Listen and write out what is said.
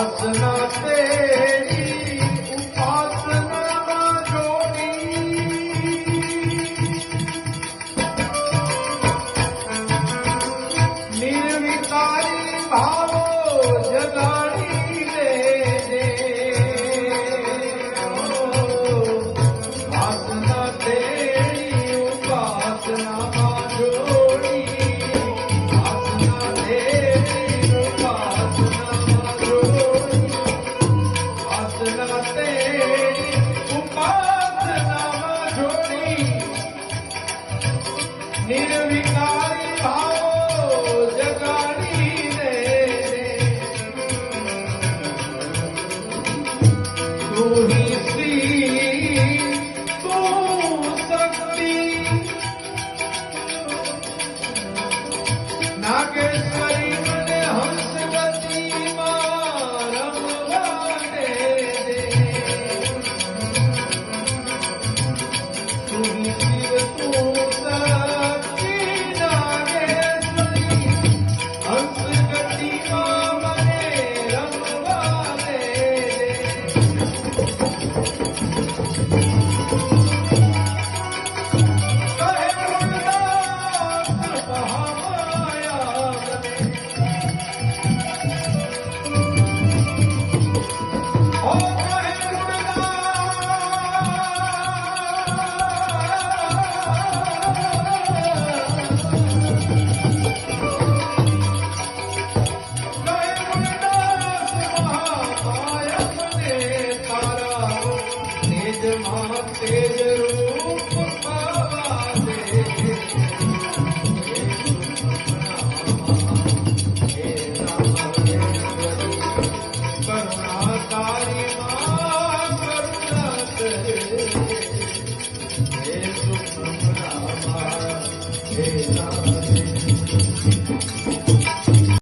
वासना तेरी उपासना जोड़ी निर्विकारी भावो जगाड़ी दे वासना तेरी उपासना जोड़ी वासना तेरी उपासना जोड़ी वासना तेरी उपासना जोड़ी निर्विकारी भावो जगाड़ी दे तू ही श्री तू शक्ति नागेश्वरी मने हंसवती रमवा दे तू ही शिव तू शक्ति नागेश्वरी हंसवती मने रमवा दे कहे गुणदास महामाया बने ओ कहे गुणदास महामाया बने तारा तेज महा तेज रूप पावा दे हे राम करुणाकारी मां करुणा करे हे सुखम रामा हे